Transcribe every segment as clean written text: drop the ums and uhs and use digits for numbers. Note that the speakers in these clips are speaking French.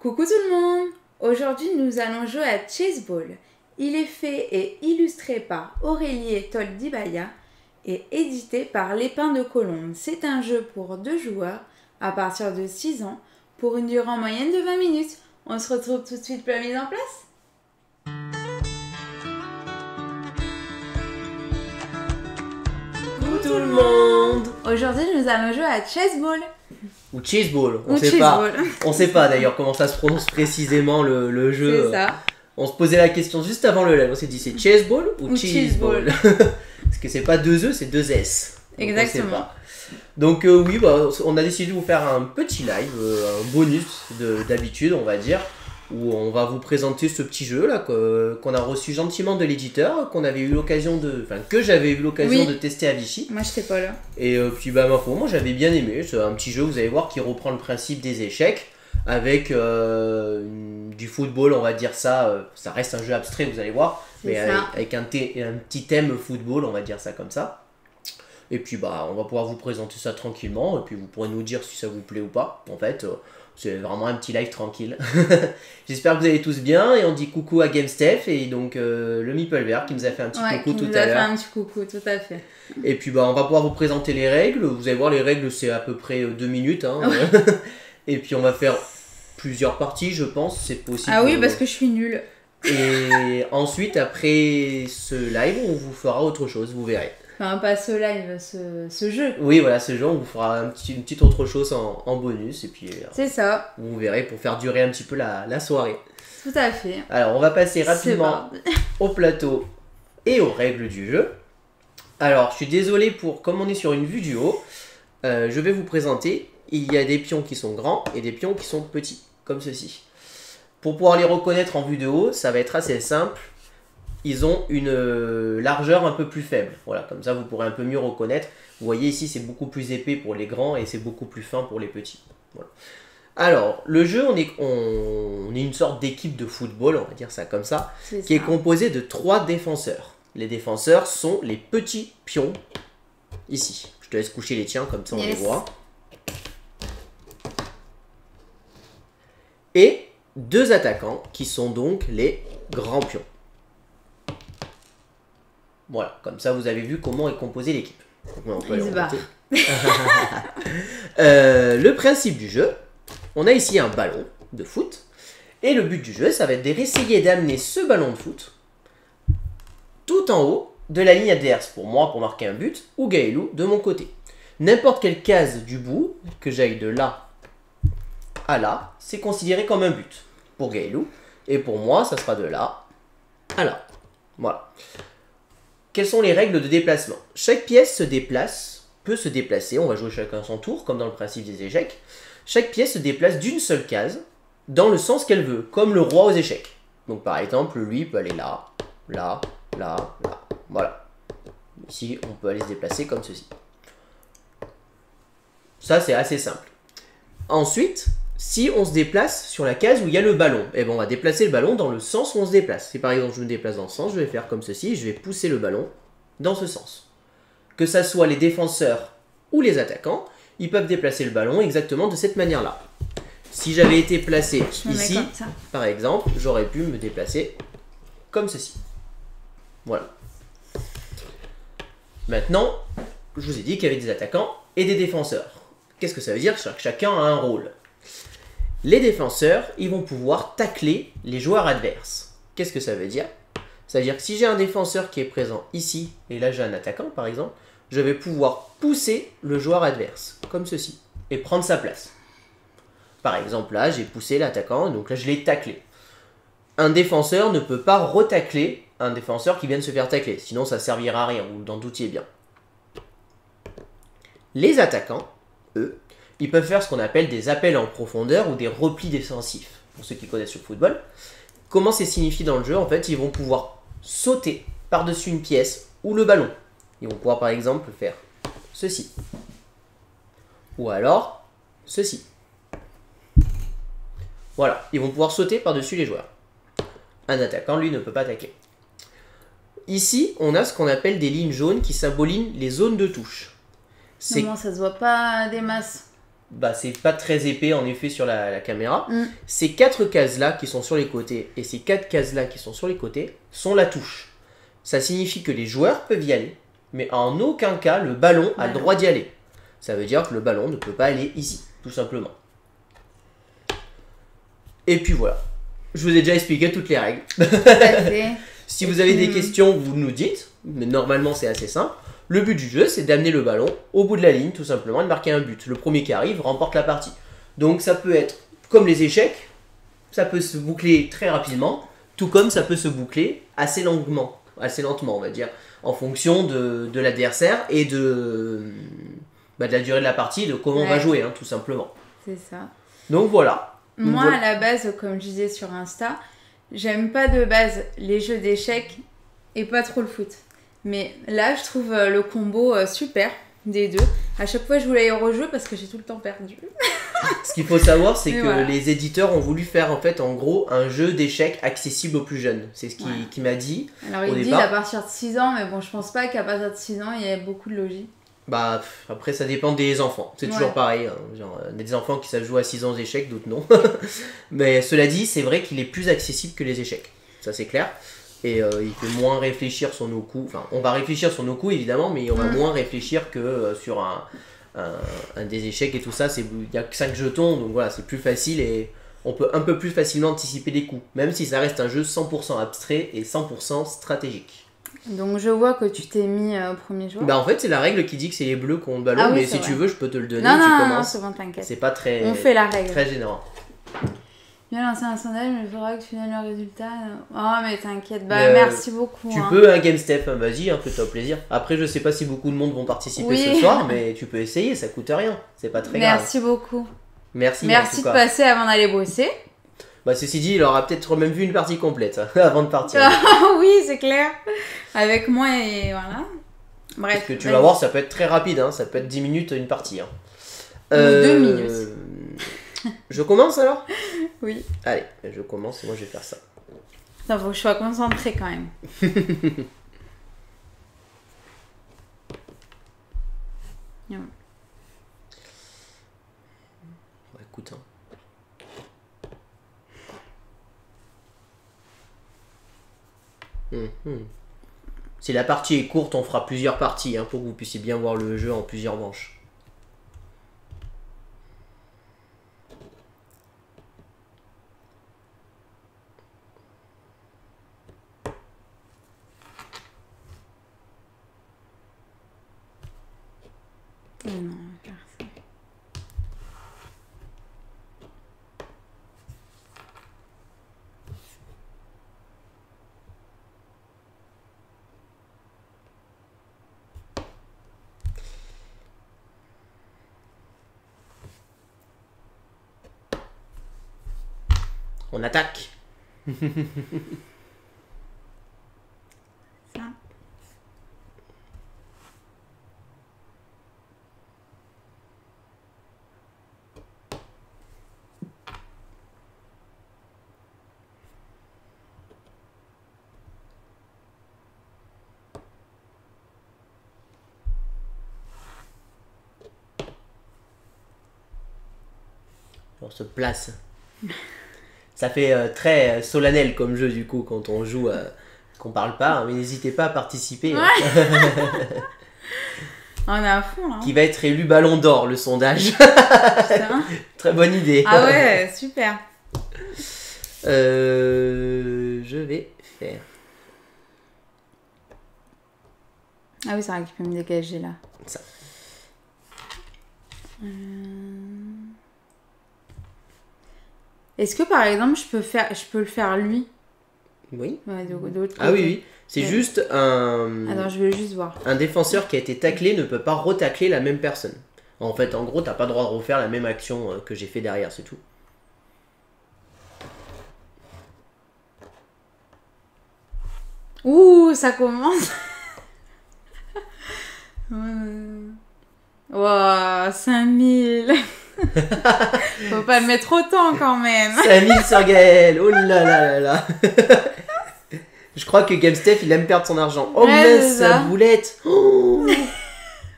Coucou tout le monde! Aujourd'hui, nous allons jouer à Chessball. Il est fait et illustré par Aurélie Toldibaya et édité par L'Épin de Colombe. C'est un jeu pour 2 joueurs à partir de 6 ans pour une durée en moyenne de 20 minutes. On se retrouve tout de suite pour la mise en place. Coucou tout le monde! Aujourd'hui, nous allons jouer à Chessball. Ou Chessball, Ou Chessball. On sait pas d'ailleurs comment ça se prononce précisément le jeu. C'est ça. On se posait la question juste avant le live, on s'est dit c'est Chessball ou Cheeseball. Parce que c'est pas 2 E, c'est 2 S. Donc Exactement. Donc oui, on a décidé de vous faire un petit live, un bonus d'habitude on va dire, où on va vous présenter ce petit jeu là qu'on a reçu gentiment de l'éditeur, que j'avais eu l'occasion de tester à Vichy. Moi, je sais pas là. Et puis ma foi, moi j'avais bien aimé, c'est un petit jeu, vous allez voir, qui reprend le principe des échecs, avec du football, on va dire ça reste un jeu abstrait, vous allez voir, mais avec un petit thème football, on va dire ça comme ça. Et puis on va pouvoir vous présenter ça tranquillement, et puis vous pourrez nous dire si ça vous plaît ou pas, en fait. C'est vraiment un petit live tranquille. J'espère que vous allez tous bien, et on dit coucou à GameStef et donc le Meeple Vert qui nous a fait un petit coucou tout à l'heure. Qui nous a fait un petit coucou, tout à fait. Et puis on va pouvoir vous présenter les règles. Vous allez voir, les règles c'est à peu près 2 minutes. Hein. Et puis on va faire plusieurs parties, je pense, c'est possible. Ah oui, parce que je suis nulle. Et ensuite, après ce live, on vous fera autre chose, vous verrez. Enfin, pas ce live, ce jeu. Oui, voilà, ce jeu, on vous fera une petite autre chose en bonus. Et puis, c'est ça. Vous verrez pour faire durer un petit peu la soirée. Tout à fait. Alors, on va passer rapidement au plateau et aux règles du jeu. Alors, je suis désolé comme on est sur une vue du haut, je vais vous présenter. Il y a des pions qui sont grands et des pions qui sont petits, comme ceci. Pour pouvoir les reconnaître en vue de haut, ça va être assez simple. Ils ont une largeur un peu plus faible. Voilà, comme ça vous pourrez un peu mieux reconnaître. Vous voyez ici, c'est beaucoup plus épais pour les grands et c'est beaucoup plus fin pour les petits. Voilà. Alors, le jeu, on est une sorte d'équipe de football, on va dire ça comme ça, qui est composée de 3 défenseurs. Les défenseurs sont les petits pions, ici. Je te laisse coucher les tiens, comme ça on les voit. Et 2 attaquants, qui sont donc les grands pions. Voilà, comme ça vous avez vu comment est composée l'équipe. Le principe du jeu, on a ici un ballon de foot. Et le but du jeu, ça va être d'essayer d'amener ce ballon de foot tout en haut de la ligne adverse. Pour moi, pour marquer un but, ou Gaëlou de mon côté. N'importe quelle case du bout, que j'aille de là à là, c'est considéré comme un but pour Gaëlou. Et pour moi, ça sera de là à là. Voilà. Quelles sont les règles de déplacement? Chaque pièce peut se déplacer, on va jouer chacun son tour, comme dans le principe des échecs. Chaque pièce se déplace d'une seule case, dans le sens qu'elle veut, comme le roi aux échecs. Donc par exemple, lui peut aller là, là, là, là. Voilà. Ici, on peut aller se déplacer comme ceci. Ça, c'est assez simple. Ensuite, si on se déplace sur la case où il y a le ballon, on va déplacer le ballon dans le sens où on se déplace. Si par exemple je me déplace dans ce sens, je vais faire comme ceci, je vais pousser le ballon dans ce sens. Que ça soit les défenseurs ou les attaquants, ils peuvent déplacer le ballon exactement de cette manière-là. Si j'avais été placé ici, par exemple, j'aurais pu me déplacer comme ceci. Voilà. Maintenant, je vous ai dit qu'il y avait des attaquants et des défenseurs. Qu'est-ce que ça veut dire? Chacun a un rôle. Les défenseurs, ils vont pouvoir tacler les joueurs adverses. Qu'est-ce que ça veut dire? Ça veut dire que si j'ai un défenseur qui est présent ici, et là j'ai un attaquant par exemple, je vais pouvoir pousser le joueur adverse, comme ceci, et prendre sa place. Par exemple là, j'ai poussé l'attaquant, donc là je l'ai taclé. Un défenseur ne peut pas retacler un défenseur qui vient de se faire tacler, sinon ça servira à rien, vous en doutiez bien. Les attaquants, eux, ils peuvent faire ce qu'on appelle des appels en profondeur ou des replis défensifs, pour ceux qui connaissent le football. Comment c'est signifié dans le jeu? En fait, ils vont pouvoir sauter par-dessus une pièce ou le ballon. Ils vont pouvoir par exemple faire ceci. Ou alors, ceci. Voilà, ils vont pouvoir sauter par-dessus les joueurs. Un attaquant, lui, ne peut pas attaquer. Ici, on a ce qu'on appelle des lignes jaunes qui symbolisent les zones de touche. Non, ça se voit pas des masses. bah, c'est pas très épais en effet sur la caméra. Mm. Ces 4 cases-là qui sont sur les côtés et ces 4 cases-là qui sont sur les côtés sont la touche. Ça signifie que les joueurs peuvent y aller, mais en aucun cas le ballon a le droit d'y aller. Ça veut dire que le ballon ne peut pas aller ici, tout simplement. Et puis voilà. Je vous ai déjà expliqué toutes les règles. Si vous avez des questions, vous nous dites, mais normalement c'est assez simple. Le but du jeu, c'est d'amener le ballon au bout de la ligne, tout simplement, et de marquer un but. Le premier qui arrive remporte la partie. Donc ça peut être comme les échecs, ça peut se boucler très rapidement, tout comme ça peut se boucler assez lentement, on va dire, en fonction de l'adversaire et de la durée de la partie, de comment on va jouer, hein, tout simplement. C'est ça. Donc voilà. Moi, à la base, comme je disais sur Insta, j'aime pas de base les jeux d'échecs et pas trop le foot. Mais là, je trouve le combo super des deux. À chaque fois, je voulais y rejouer parce que j'ai tout le temps perdu. Ce qu'il faut savoir, c'est que voilà. les éditeurs ont voulu faire en fait, en gros, un jeu d'échecs accessible aux plus jeunes. C'est ce qu'il m'a dit. Alors, il dit à partir de 6 ans, mais bon, je pense pas qu'à partir de 6 ans, il y ait beaucoup de logique. Bah, après, ça dépend des enfants. C'est toujours pareil. Hein. Genre, il y a des enfants qui savent jouer à 6 ans aux échecs, d'autres non. Mais cela dit, c'est vrai qu'il est plus accessible que les échecs. Ça, c'est clair. Et il fait moins réfléchir sur nos coups. Enfin, on va réfléchir sur nos coups, évidemment, mais on va moins réfléchir que sur un des échecs et tout ça. Il y a que 5 jetons, donc voilà, c'est plus facile et on peut un peu plus facilement anticiper les coups. Même si ça reste un jeu 100% abstrait et 100% stratégique. Donc je vois que tu t'es mis au premier joueur. Bah en fait c'est la règle qui dit que c'est les bleus qui ont le ballon, mais si tu veux je peux te le donner. Non, c'est bon, t'inquiète. C'est pas très. On fait la règle. Très généreux. Viens lancer un sondage, mais il faudra que tu donnes le résultat. Oh mais t'inquiète, merci beaucoup. Tu peux un game step, vas-y, fais-toi plaisir. Après je sais pas si beaucoup de monde vont participer ce soir, mais tu peux essayer, ça coûte rien. C'est pas très grave. Merci beaucoup. Merci de passer avant d'aller bosser. Bah ceci dit, il aura peut-être même vu une partie complète avant de partir. Oui, c'est clair. Avec moi et voilà. Bref. Parce que tu vas voir, ça peut être très rapide, hein. Ça peut être 10 minutes une partie. Hein. 2 minutes. Je commence alors ? Oui. Allez, je commence et moi je vais faire ça. Ça faut que je sois concentrée quand même. Écoute, hein. Si la partie est courte, on fera plusieurs parties pour que vous puissiez bien voir le jeu en plusieurs manches. Non, on va faire ça. On attaque. Ça. On se place. Ça fait très solennel comme jeu du coup quand on joue, qu'on parle pas, mais n'hésitez pas à participer. Ouais. On est à fond là. Qui va être élu ballon d'or, le sondage. Très bonne idée. Ah ouais, super. Je vais faire. Ah oui, c'est vrai que tu peux me dégager là. Ça. Est-ce que par exemple je peux le faire lui? Oui. Ouais, de l'autre côté. Ah oui. C'est juste un. Attends, je vais juste voir. Un défenseur qui a été taclé ne peut pas retacler la même personne. En fait, en gros, t'as pas le droit de refaire la même action que j'ai fait derrière, c'est tout. Ouh, ça commence. Wow, 5000. Faut pas le mettre autant quand même. 5000 sur Gaël. Oh là là là là. Je crois que GameStep il aime perdre son argent. Oh mince, sa boulette. Oh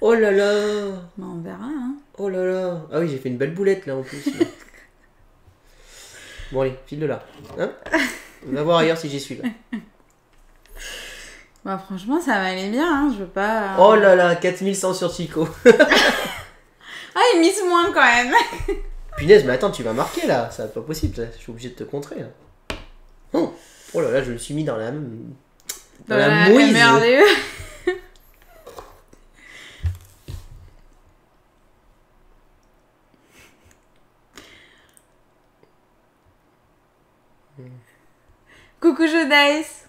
là là. Bah, on verra. Hein. Oh là là. Ah oui, j'ai fait une belle boulette là en plus. Là. Bon allez, file de là. Hein, on va voir ailleurs si j'y suis là. Bah franchement, ça m'allait bien, hein. Je veux pas... Oh là là, 4100 sur Chico. Ah, il mise moins quand même. Punaise, mais attends, tu vas marquer là. C'est pas possible, ça. Je suis obligé de te contrer là. Oh, oh là là, je me suis mis dans la... Dans la mouise. Merveilleux. Coucou jeu dice.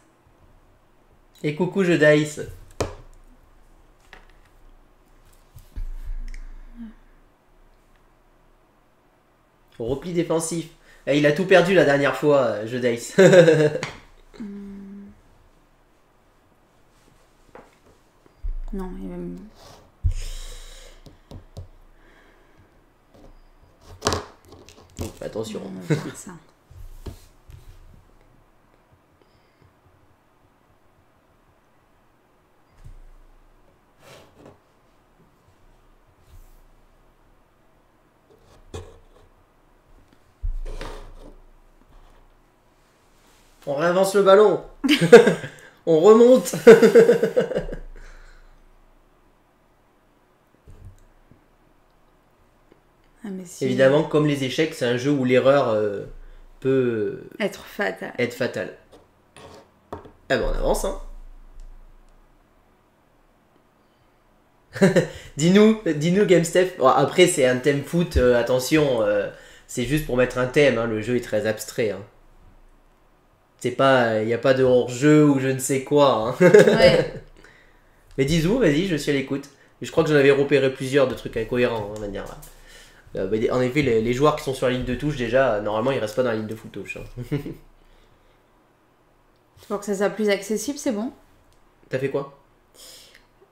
Et coucou jeu dice. Au repli défensif. Et il a tout perdu la dernière fois, jeu dice. Non, il va me... Attention. On va faire ça. On réavance le ballon. On remonte. Ah, mais si... Évidemment, comme les échecs, c'est un jeu où l'erreur peut Être fatal. être fatale. Ah ben on avance, hein. dis-nous GameStep. Bon, après, c'est un thème foot, attention, c'est juste pour mettre un thème, hein, le jeu est très abstrait. Hein. C'est pas, il n'y a pas de hors-jeu ou je ne sais quoi. Hein. Ouais. Mais dis-nous, vas-y, je suis à l'écoute. Je crois que j'en avais repéré plusieurs de trucs incohérents, on va dire. En effet, les joueurs qui sont sur la ligne de touche, déjà, normalement, ils restent pas dans la ligne de full touche. Hein. Pour que ça soit plus accessible, c'est bon. T'as fait quoi?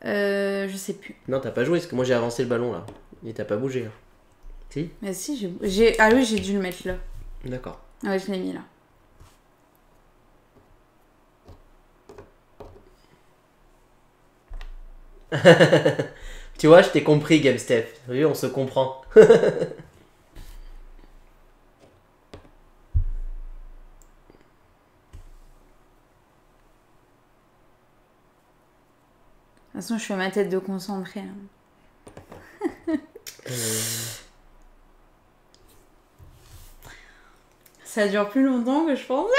Je sais plus. Non, t'as pas joué, parce que moi j'ai avancé le ballon là. Et t'as pas bougé. Là. Si? Mais si, j'ai... Ah oui, j'ai dû le mettre là. D'accord. Ah ouais, je l'ai mis là. Tu vois, je t'ai compris, GameStep. T'as vu, on se comprend. De toute façon, je fais ma tête de concentré. Hein. Ça dure plus longtemps que je pensais.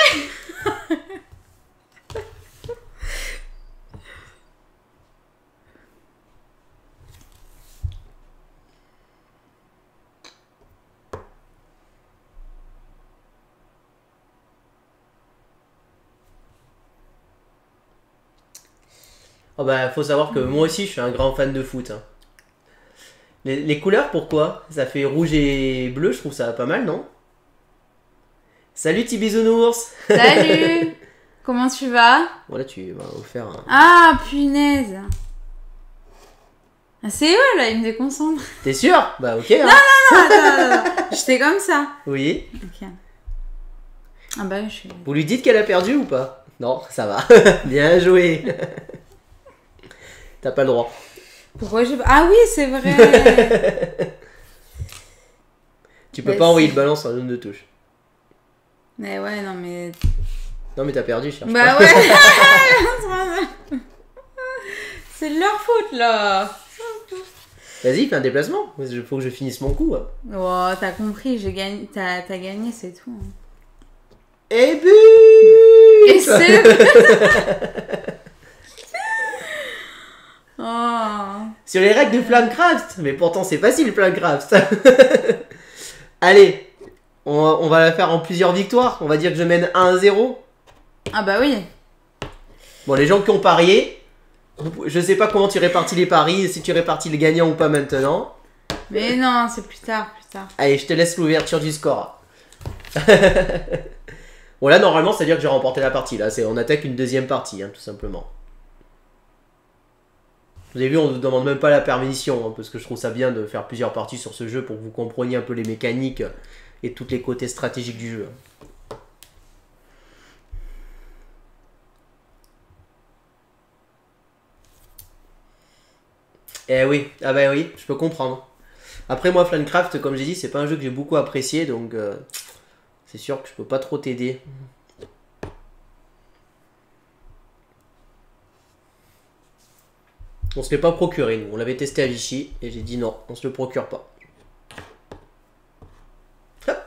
Oh bah, faut savoir que moi aussi, je suis un grand fan de foot. Hein. Les couleurs, pourquoi? Ça fait rouge et bleu, je trouve ça pas mal, non? Salut, petit bisounours! Salut. Comment tu vas? Voilà, tu vas vous faire un... Ah, punaise. Ah, c'est eux, là, ils me déconcentrent. T'es sûr? Bah, ok. Hein. Attends. J'étais comme ça. Oui. Ok. Ah bah, je suis... Vous lui dites qu'elle a perdu ou pas? Non, ça va. Bien joué. T'as pas le droit. Pourquoi j'ai... Ah oui, c'est vrai. Tu peux Bah, pas si. envoyer le ballon sur la zone de touche. Mais ouais, non, mais... Non mais t'as perdu, cherche Bah pas. ouais. C'est de leur faute, là. Vas-y, fais un déplacement. Il faut que je finisse mon coup. Hein. Oh, t'as compris, j'ai gagné... T'as gagné, c'est tout. Hein. Et but. Et c'est... Oh. Sur les règles de Flamecraft. Mais pourtant c'est facile Flamecraft. Allez, on va la faire en plusieurs victoires. On va dire que je mène 1-0. Ah bah oui. Bon, les gens qui ont parié, je sais pas comment tu répartis les paris, si tu répartis les gagnants ou pas maintenant. Mais non, c'est plus tard, plus tard. Allez, je te laisse l'ouverture du score. Bon là, normalement, c'est-à-dire que j'ai remporté la partie. Là, on attaque une deuxième partie, hein, tout simplement. Vous avez vu, on ne demande même pas la permission, hein, parce que je trouve ça bien de faire plusieurs parties sur ce jeu pour que vous compreniez un peu les mécaniques et tous les côtés stratégiques du jeu. Eh oui, ah bah oui, je peux comprendre. Après, moi, Flancraft, comme j'ai dit, c'est pas un jeu que j'ai beaucoup apprécié, donc c'est sûr que je peux pas trop t'aider. On se l'est pas procuré, nous. On l'avait testé à Vichy, et j'ai dit non, on se le procure pas. Hop.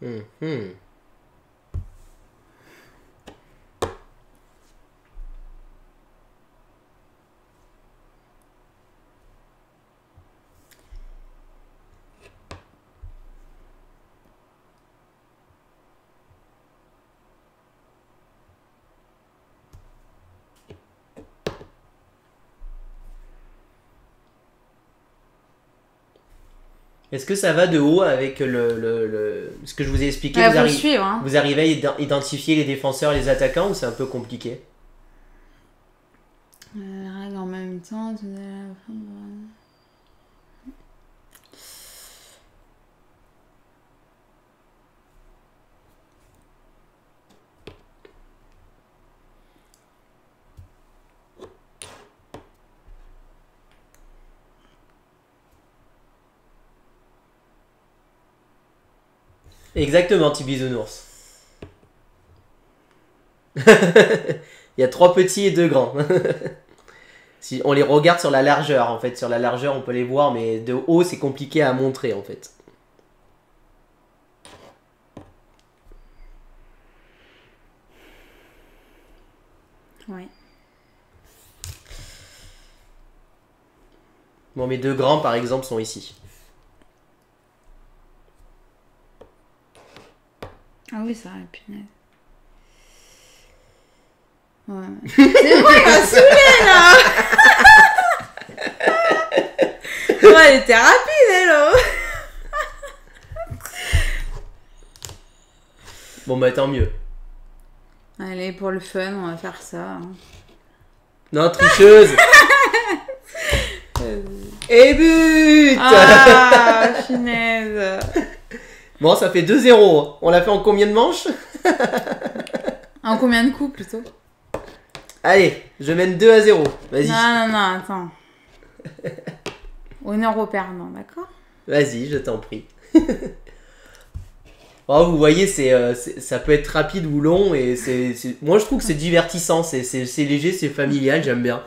Mhm. Est-ce que ça va de haut avec ce que je vous ai expliqué? Ouais, faut suivre, hein. Vous arrivez à identifier les défenseurs et les attaquants ou c'est un peu compliqué? Règle en même temps. Exactement, petit bisounours. Il y a 3 petits et 2 grands. Si on les regarde sur la largeur, en fait, sur la largeur on peut les voir, mais de haut c'est compliqué à montrer en fait. Ouais. Bon, mes 2 grands par exemple sont ici. Ah oui, ça aurait pu naître. Ouais. C'est moi, il m'a saoulé là. Ouais, elle était rapide, elle. Bon bah tant mieux. Allez, pour le fun, on va faire ça. Hein. Non, tricheuse. Et but. Ah, finesse. Bon, ça fait 2-0. On l'a fait en combien de manches? En combien de coups plutôt? Allez, je mène 2-0. Vas-y. Non, attends. Honneur au perdant, d'accord? Vas-y, je t'en prie. Oh, vous voyez, ça peut être rapide ou long et moi je trouve que c'est divertissant, c'est léger, c'est familial, j'aime bien.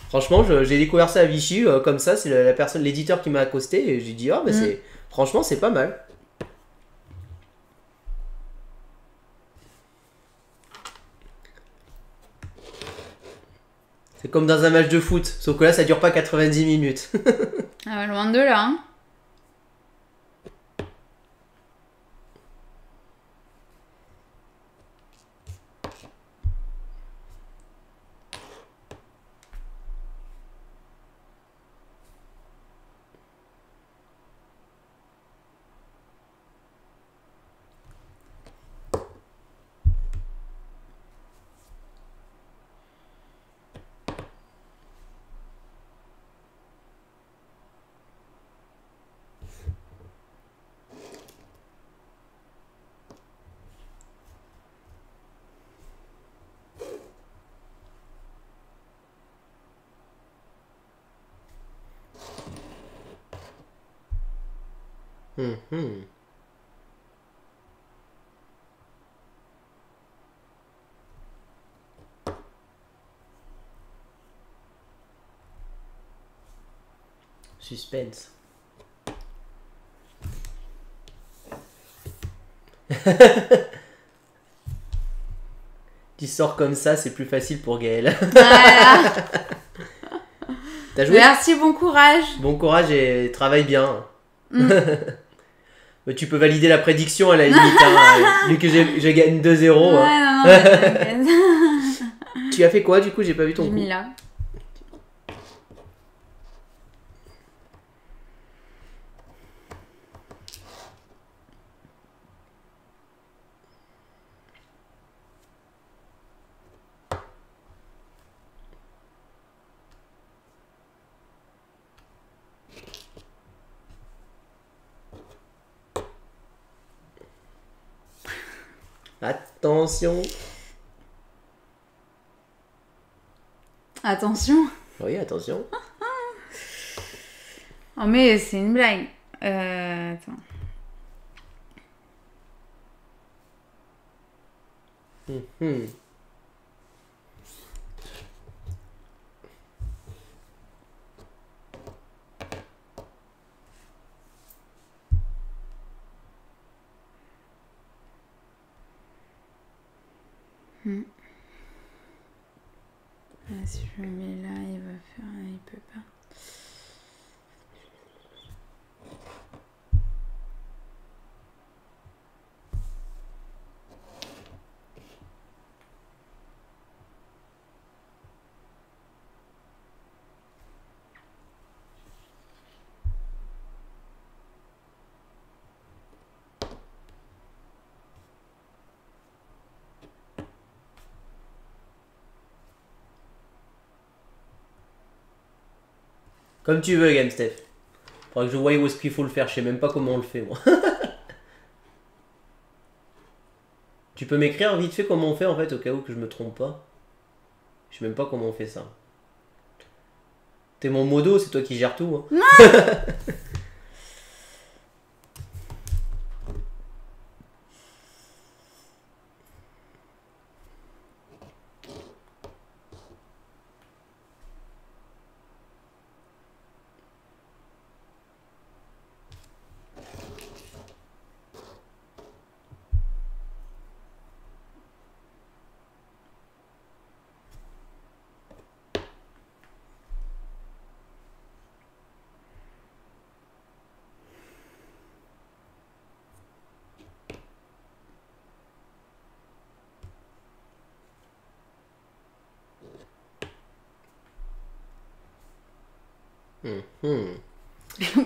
Franchement, j'ai découvert ça à Vichy, comme ça, c'est la personne, l'éditeur qui m'a accosté et j'ai dit oh, bah franchement c'est pas mal. C'est comme dans un match de foot, sauf que là ça dure pas 90 minutes. Ah, loin de là, hein. Suspense. Tu sors comme ça, c'est plus facile pour Gaël. Voilà. T'as joué? Merci, bon courage. Bon courage et travaille bien. Mais tu peux valider la prédiction à la limite, hein, vu que je gagne 2-0. Ouais, hein. non, Tu as fait quoi du coup? J'ai pas vu ton j'ai coup. mis là. Attention. Attention. Oui, attention. Oh mais c'est une blague. Attends. Ah, si je le mets là, il va faire... Il peut pas. Comme tu veux, Game Steph. Faudra que je voie où est-ce qu'il faut le faire. Je sais même pas comment on le fait, moi. Tu peux m'écrire vite fait comment on fait, en fait, au cas où que je me trompe pas. Je sais même pas comment on fait ça. T'es mon modo, c'est toi qui gères tout. Hein.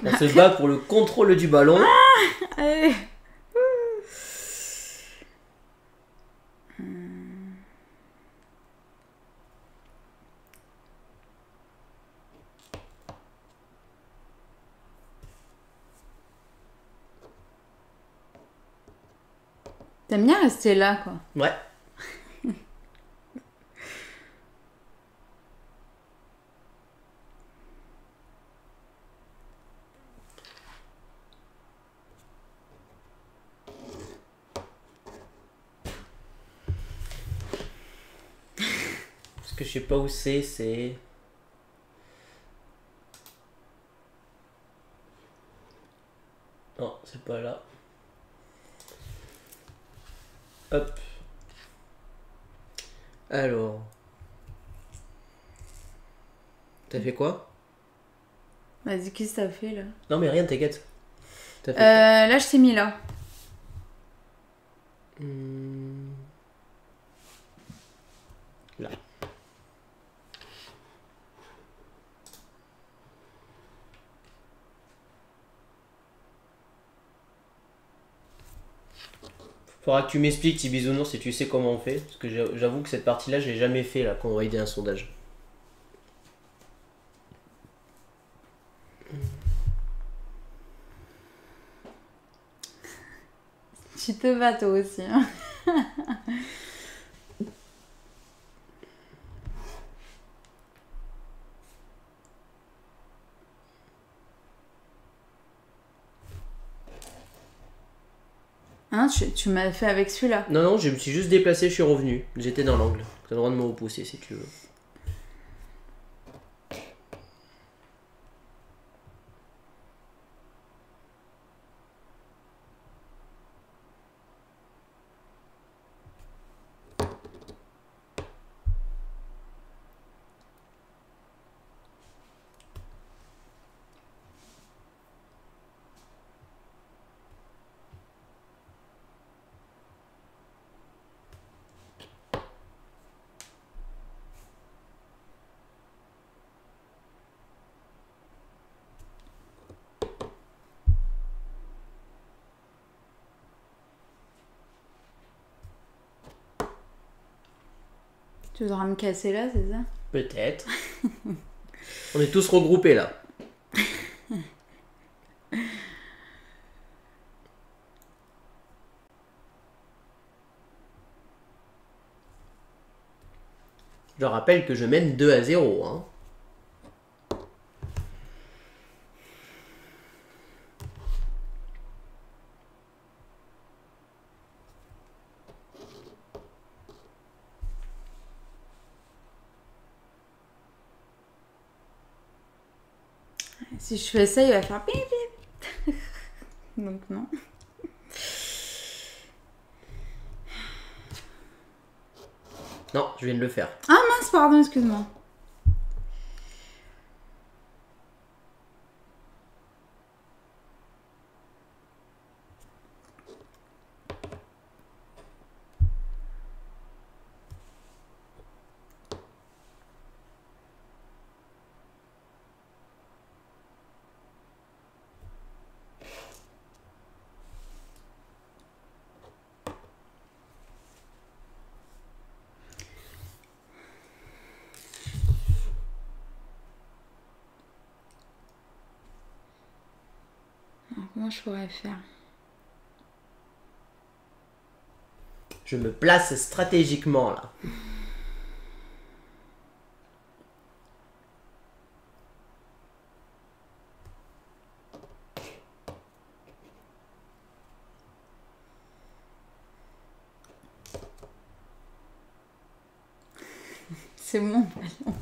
On se bat pour le contrôle du ballon. Allez. T'aimes bien rester là, quoi. Ouais. Parce que je sais pas où c'est... Non, c'est pas là. Hop. Alors. T'as fait quoi? Vas-y, qu'est-ce que t'as fait, là? Non mais rien, t'inquiète. T'as fait Là, je t'ai mis là. Là. Faudra que tu m'expliques, petit bisounours, si tu sais comment on fait. Parce que j'avoue que cette partie-là, je l'ai jamais fait là quand on va aider un sondage. Tu te bats toi aussi. Hein. Hein, tu m'as fait avec celui-là. Non, non, je me suis juste déplacé, je suis revenu. J'étais dans l'angle. T'as le droit de me repousser si tu veux. Tu voudras me casser là, c'est ça? Peut-être. On est tous regroupés là. Je rappelle que je mène 2-0. Hein. Si je fais ça, il va faire pip pip. Donc non. Non, je viens de le faire. Ah mince, pardon, excuse-moi. Alors, comment je pourrais faire? Je me place stratégiquement là. C'est mon ballon.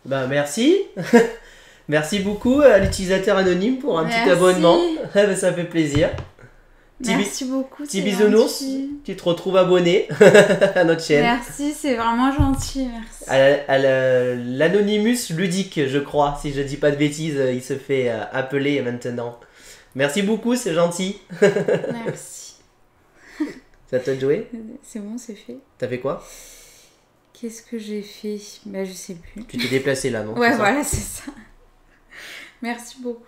Ben merci. Merci beaucoup à l'utilisateur anonyme pour un petit Merci. abonnement. Ça fait plaisir. Merci beaucoup. Petit c'est bisounours, gentil. tu te retrouves abonné à notre chaîne. Merci, c'est vraiment gentil. Merci. À l'Anonymous ludique, je crois. Si je dis pas de bêtises, il se fait appeler maintenant. Merci beaucoup, c'est gentil. Merci. Ça t'a joué? C'est bon, c'est fait. T'as fait quoi? Qu'est-ce que j'ai fait? Bah, je sais plus. Tu t'es déplacé là, non? Ouais, C'est ça. voilà, c'est ça. Merci beaucoup.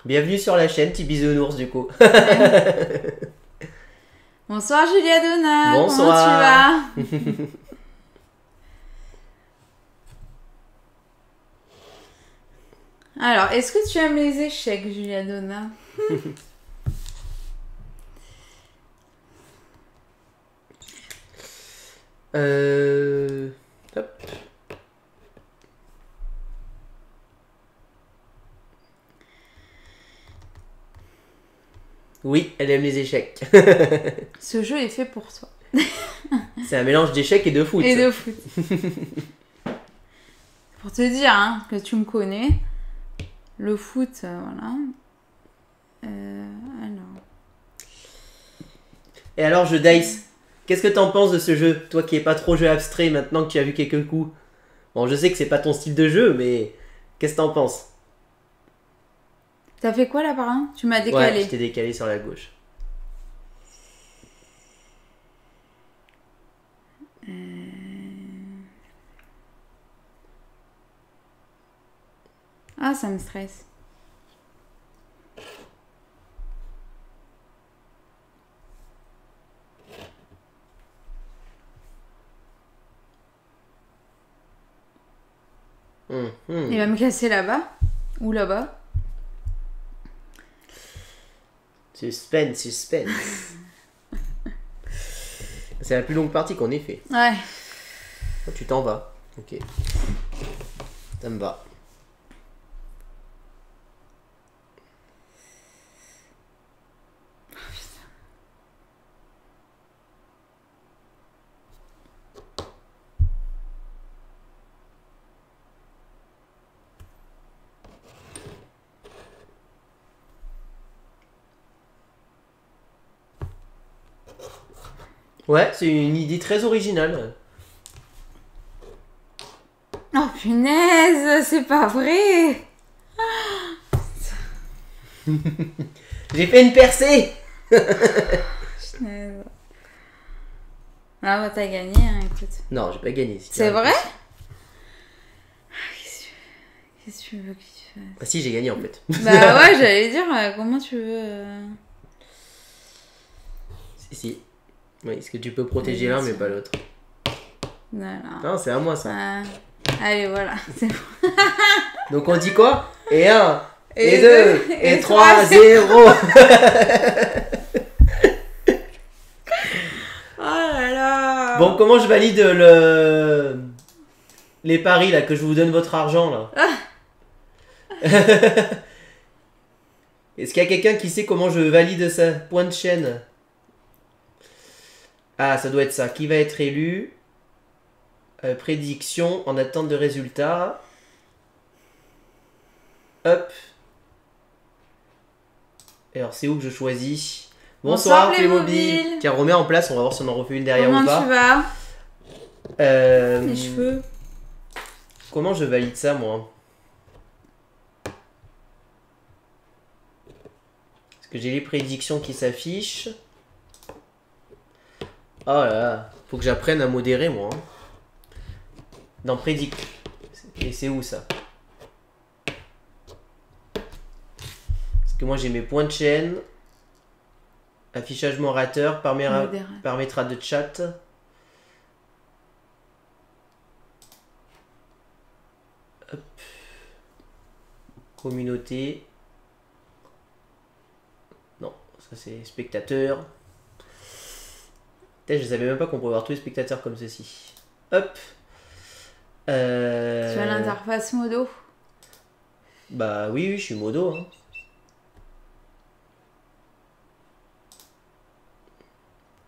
Bienvenue sur la chaîne, petit bisounours du coup. Bonsoir Julia Donna. Bonsoir. Comment tu vas? Alors, est-ce que tu aimes les échecs, Julia Donna? Hop. Oui, elle aime les échecs. Ce jeu est fait pour toi. C'est un mélange d'échecs et de foot. Et de foot. Pour te dire hein, que tu me connais, le foot, voilà. Alors. Et alors, jeu Dice, qu'est-ce que t'en penses de ce jeu? Toi qui es pas trop jeu abstrait maintenant que tu as vu quelques coups. Bon, je sais que c'est pas ton style de jeu, mais qu'est-ce que t'en penses? T'as fait quoi là par là? Tu m'as Ouais, décalé. je t'ai décalé sur la gauche. Ah, ça me stresse. Il va me casser là-bas. Ou là-bas. Suspense, suspense. C'est la plus longue partie qu'on ait fait. Ouais. Oh, tu t'en vas. Ok. Ça me va. Ouais, c'est une idée très originale. Oh punaise, c'est pas vrai. J'ai fait une percée. Punaise. Ah bah t'as gagné, hein, écoute. Non, j'ai pas gagné. C'est vrai? Qu'est-ce que tu veux que tu fasses? Ah si, j'ai gagné en fait. Bah ouais, j'allais dire, comment tu veux... Si. Oui, est-ce que tu peux protéger l'un mais pas l'autre? Voilà. Non, c'est à moi ça. Allez, voilà, c'est bon. Donc on dit quoi? Et 1, et 2, 2, et 3, 0. 0. Oh là là. Bon, comment je valide les paris là, que je vous donne votre argent là? Est-ce qu'il y a quelqu'un qui sait comment je valide ça? Point de chaîne. Ah, ça doit être ça. Qui va être élu? Prédiction en attente de résultats. Hop. Alors, c'est où que je choisis? Bonsoir, Playmobil. Tiens, remets en place, on va voir si on en refait une derrière Comment ou pas. tu vas? Les cheveux. Comment je valide ça, moi? Est-ce que j'ai les prédictions qui s'affichent? Oh là là, faut que j'apprenne à modérer, moi. Dans prédic. Et c'est où ça? Parce que moi j'ai mes points de chaîne. Affichage modérateur, paramétrage de chat. Hop. Communauté. Non, ça c'est spectateur. Je savais même pas qu'on pouvait avoir tous les spectateurs comme ceci. Hop. Tu as l'interface modo? Bah oui, je suis modo. Hein.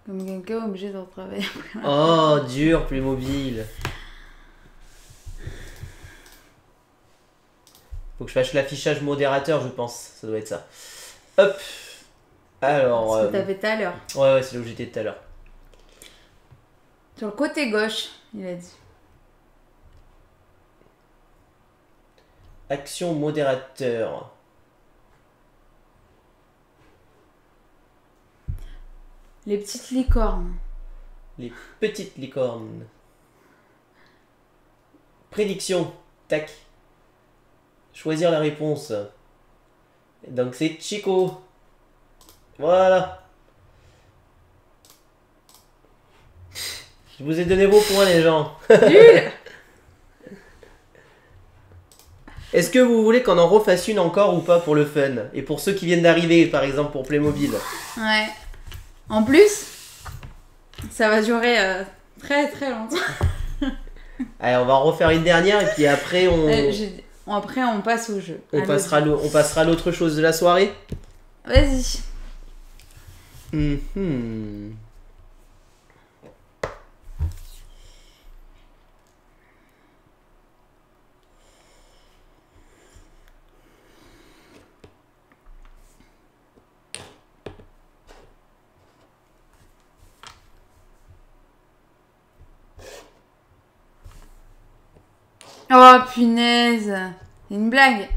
Comme quelqu'un obligé de retravailler. Oh, dur, Playmobil. Faut que je fasse l'affichage modérateur, je pense. Ça doit être ça. Hop. Alors. Ce que t'as fait tout à l'heure. Ouais, c'est là où j'étais tout à l'heure. Sur le côté gauche, il a dit. Action modérateur. Les petites licornes. Les petites licornes. Prédiction. Tac. Choisir la réponse. Donc c'est Chico. Voilà. Je vous ai donné vos points, les gens. Nul. Est-ce que vous voulez qu'on en refasse une encore ou pas pour le fun? Et pour ceux qui viennent d'arriver, par exemple pour Playmobil. Ouais. En plus, ça va durer très très longtemps. Allez, on va en refaire une dernière et puis après Après on passe au jeu. On passera à l'autre chose de la soirée. Vas-y. Oh punaise. C'est une blague.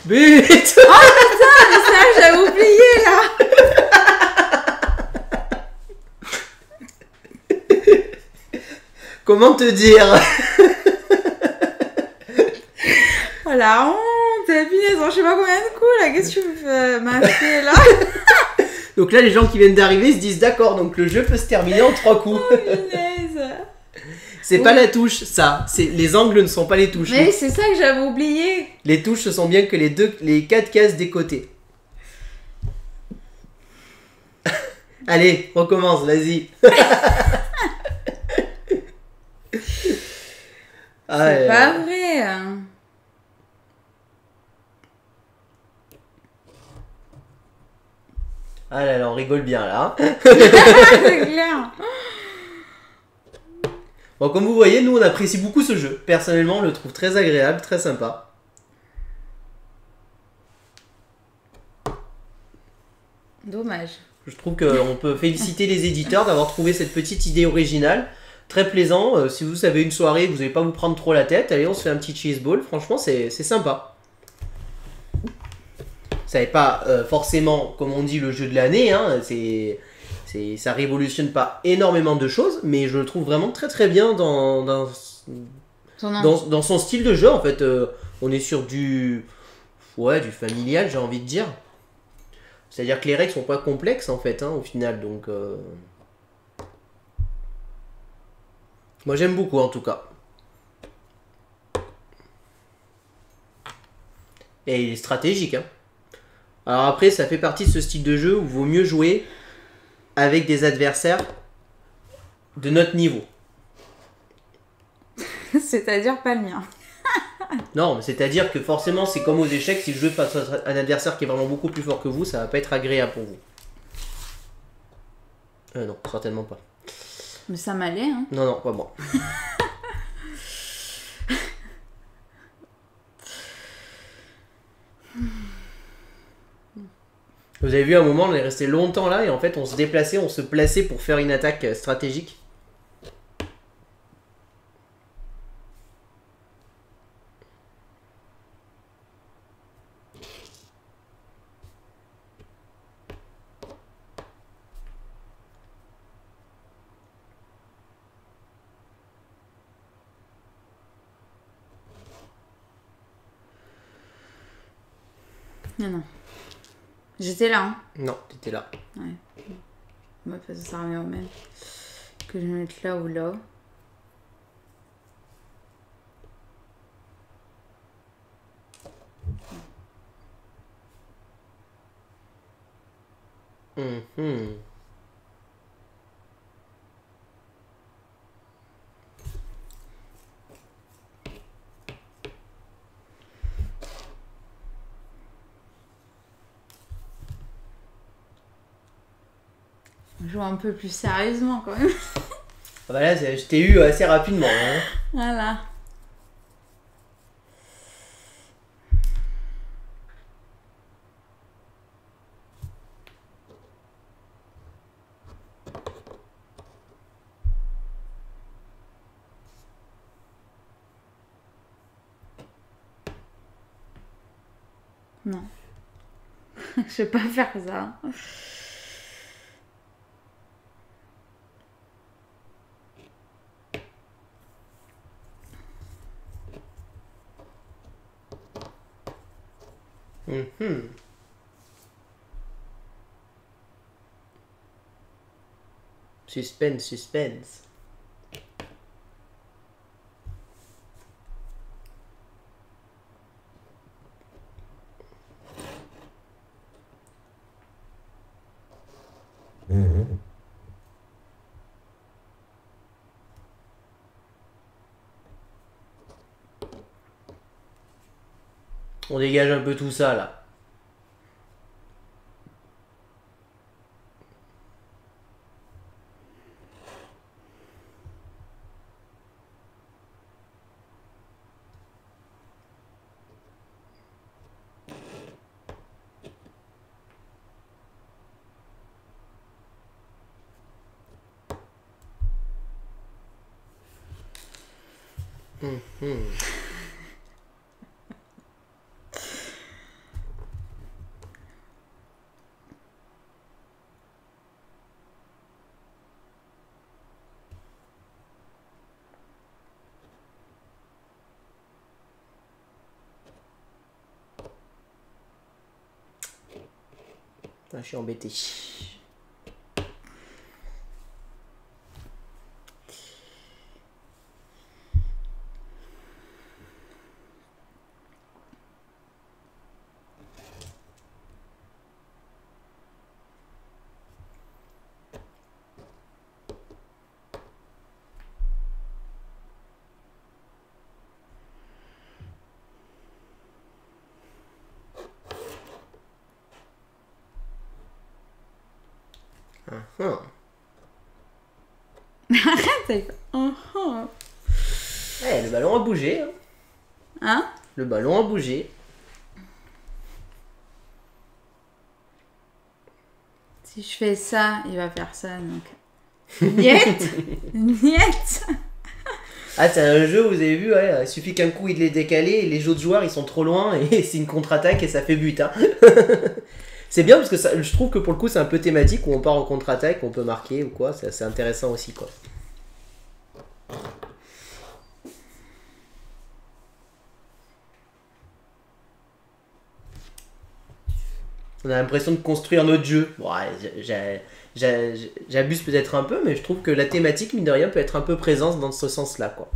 But. Oh putain, mais ça j'avais oublié là. Comment te dire? Oh la honte. Punaise, je sais pas combien de coups là. Qu'est-ce que tu m'as fait là? Donc là les gens qui viennent d'arriver se disent d'accord, donc le jeu peut se terminer en 3 coups. Oh punaise. C'est pas la touche, ça. Les angles ne sont pas les touches. Mais c'est ça que j'avais oublié. Les touches, ce sont bien que les 4 cases des côtés. Allez, recommence, vas-y. C'est pas vrai. Ah là là, on rigole bien là. C'est clair. Bon, comme vous voyez, nous on apprécie beaucoup ce jeu. Personnellement, on le trouve très agréable, très sympa. Dommage. Je trouve qu'on peut féliciter les éditeurs d'avoir trouvé cette petite idée originale. Très plaisant. Si vous avez une soirée, vous n'allez pas vous prendre trop la tête. Allez, on se fait un petit cheese ball. Franchement, c'est sympa. Ça n'est pas forcément, comme on dit, le jeu de l'année. Hein. Ça révolutionne pas énormément de choses, mais je le trouve vraiment très très bien dans son style de jeu. En fait, on est sur du familial, j'ai envie de dire. C'est-à-dire que les règles sont pas complexes en fait, hein, au final. Donc, moi j'aime beaucoup en tout cas. Et il est stratégique. Hein. Alors après, ça fait partie de ce style de jeu où il vaut mieux jouer avec des adversaires de notre niveau. C'est-à-dire pas le mien. Non, mais c'est-à-dire que forcément, c'est comme aux échecs, si je joue face à un adversaire qui est vraiment beaucoup plus fort que vous, ça va pas être agréable pour vous. Non, certainement pas. Mais ça m'allait, hein. Non, pas moi. Vous avez vu, à un moment, on est resté longtemps là, et en fait, on se déplaçait, on se plaçait pour faire une attaque stratégique. Non. J'étais là, hein. Non, t'étais là. Ouais. Moi, ça sert à rien au même. Que je me mette là ou là. On joue un peu plus sérieusement quand même. Ah bah là, je t'ai eu assez rapidement. Hein. Voilà. Non. Je vais pas faire ça. Suspense. On dégage un peu tout ça là. Ah, je suis embêté. Arrête. Le ballon a bougé. Hein? Le ballon a bougé. Si je fais ça, il va faire ça, donc... Niet. Niet. Ah, c'est un jeu, vous avez vu, ouais, il suffit qu'un coup il les décalé et les autres joueurs ils sont trop loin et c'est une contre-attaque et ça fait but. Hein. C'est bien parce que ça, je trouve que pour le coup c'est un peu thématique où on part en contre-attaque, on peut marquer ou quoi, c'est assez intéressant aussi quoi. On a l'impression de construire notre jeu. Bon, ouais, j'abuse peut-être un peu, mais je trouve que la thématique, mine de rien, peut être un peu présente dans ce sens-là, quoi.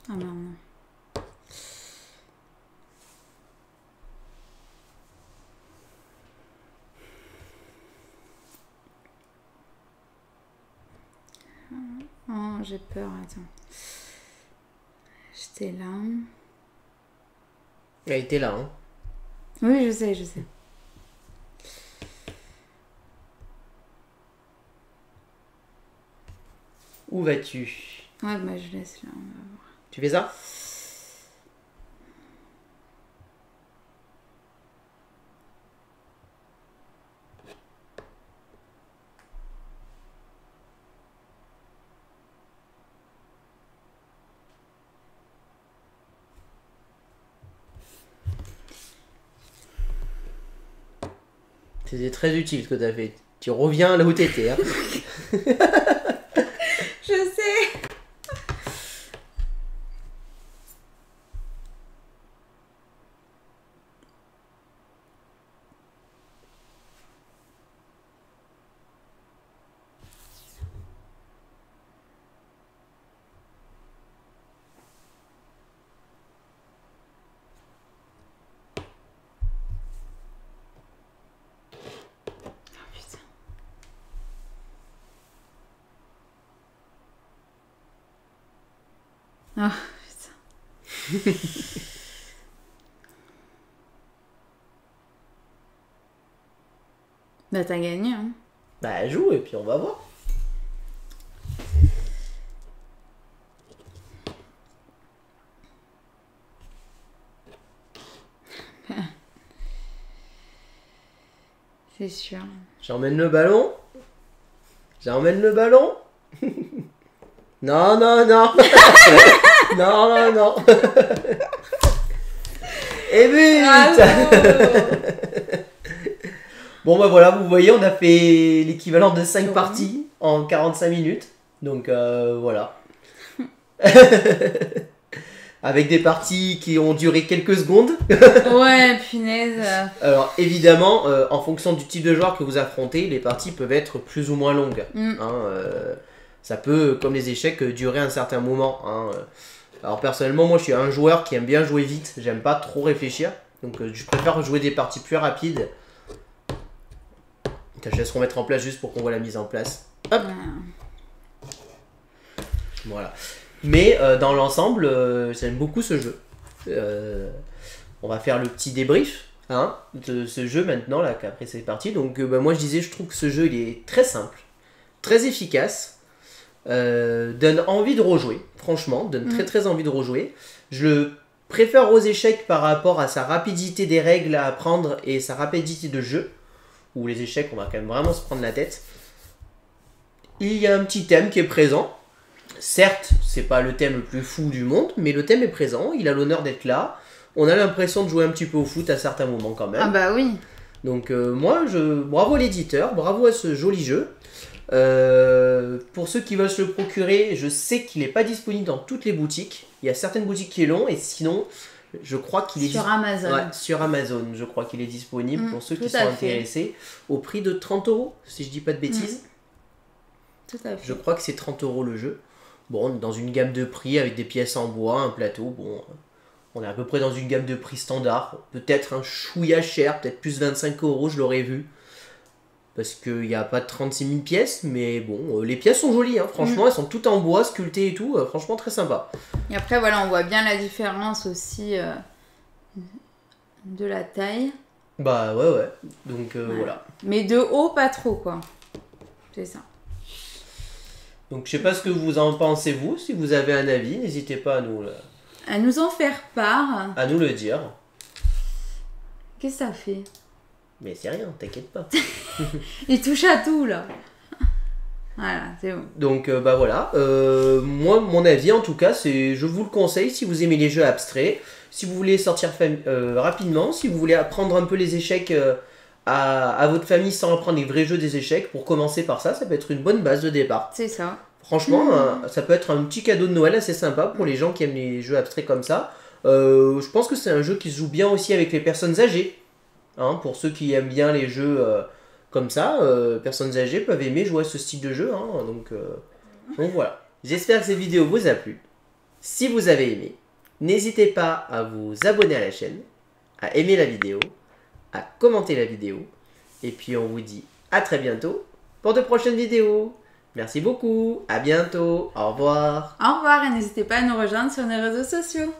Ah non. Oh, j'ai peur, attends. J'étais là. Elle était là, hein. Oui, je sais, je sais. Où vas-tu? Ouais, bah je laisse là, on va voir. Tu fais ça? C'était très utile ce que tu as fait. Tu reviens là où t'étais. Hein. Je sais. Oh putain. Bah t'as gagné hein. Bah joue et puis on va voir. C'est sûr. J'emmène le ballon. J'emmène le ballon. Non, non, non. Non, non, non. Et but. Bon bah voilà, vous voyez, on a fait l'équivalent de 5 parties en 45 minutes. Donc voilà. Avec des parties qui ont duré quelques secondes. Ouais, punaise. Alors évidemment, en fonction du type de joueur que vous affrontez, les parties peuvent être plus ou moins longues. Ça peut, comme les échecs, durer un certain moment. Hein. Alors personnellement, moi je suis un joueur qui aime bien jouer vite. J'aime pas trop réfléchir. Donc je préfère jouer des parties plus rapides. Je laisse remettre en place juste pour qu'on voit la mise en place. Hop. Voilà. Mais dans l'ensemble, j'aime beaucoup ce jeu. On va faire le petit débrief hein, de ce jeu maintenant, là, après cette partie. Donc moi je disais, je trouve que ce jeu il est très simple, très efficace, donne envie de rejouer, franchement, donne très très envie de rejouer. Je le préfère aux échecs par rapport à sa rapidité des règles à apprendre et sa rapidité de jeu. Où les échecs, on va quand même vraiment se prendre la tête. Il y a un petit thème qui est présent. Certes, c'est pas le thème le plus fou du monde, mais le thème est présent, il a l'honneur d'être là. On a l'impression de jouer un petit peu au foot à certains moments quand même. Ah bah oui. Donc bravo à l'éditeur, bravo à ce joli jeu. Pour ceux qui veulent se le procurer, je sais qu'il n'est pas disponible dans toutes les boutiques. Il y a certaines boutiques qui l'ont et sinon... Je crois qu'il est sur Amazon. Ouais, sur Amazon, je crois qu'il est disponible pour ceux qui sont intéressés au prix de 30 €, si je dis pas de bêtises. Tout à fait. Je crois que c'est 30 € le jeu. Bon, dans une gamme de prix avec des pièces en bois, un plateau, bon, On est à peu près dans une gamme de prix standard. Peut-être un chouïa cher, peut-être plus 25 euros, je l'aurais vu. Parce qu'il n'y a pas de 36 000 pièces, mais bon, les pièces sont jolies, hein. Franchement, elles sont toutes en bois, sculptées et tout, franchement très sympa. Et après, voilà, on voit bien la différence aussi de la taille. Bah ouais, donc voilà. Mais de haut, pas trop, quoi. C'est ça. Donc je sais pas ce que vous en pensez vous, si vous avez un avis, n'hésitez pas À nous en faire part. à nous le dire. Qu'est-ce que ça fait? Mais c'est rien, t'inquiète pas. Il touche à tout, là. Voilà, c'est bon. Donc bah voilà, moi mon avis en tout cas, c'est je vous le conseille si vous aimez les jeux abstraits, si vous voulez sortir rapidement, si vous voulez apprendre un peu les échecs à votre famille sans apprendre les vrais jeux des échecs, pour commencer par ça, ça peut être une bonne base de départ. C'est ça. Franchement, ça peut être un petit cadeau de Noël assez sympa pour les gens qui aiment les jeux abstraits comme ça. Je pense que c'est un jeu qui se joue bien aussi avec les personnes âgées. Hein, pour ceux qui aiment bien les jeux comme ça, personnes âgées peuvent aimer jouer à ce style de jeu. Hein, donc voilà. J'espère que cette vidéo vous a plu. Si vous avez aimé, n'hésitez pas à vous abonner à la chaîne, à aimer la vidéo, à commenter la vidéo. Et puis on vous dit à très bientôt pour de prochaines vidéos. Merci beaucoup, à bientôt, au revoir. Au revoir et n'hésitez pas à nous rejoindre sur nos réseaux sociaux.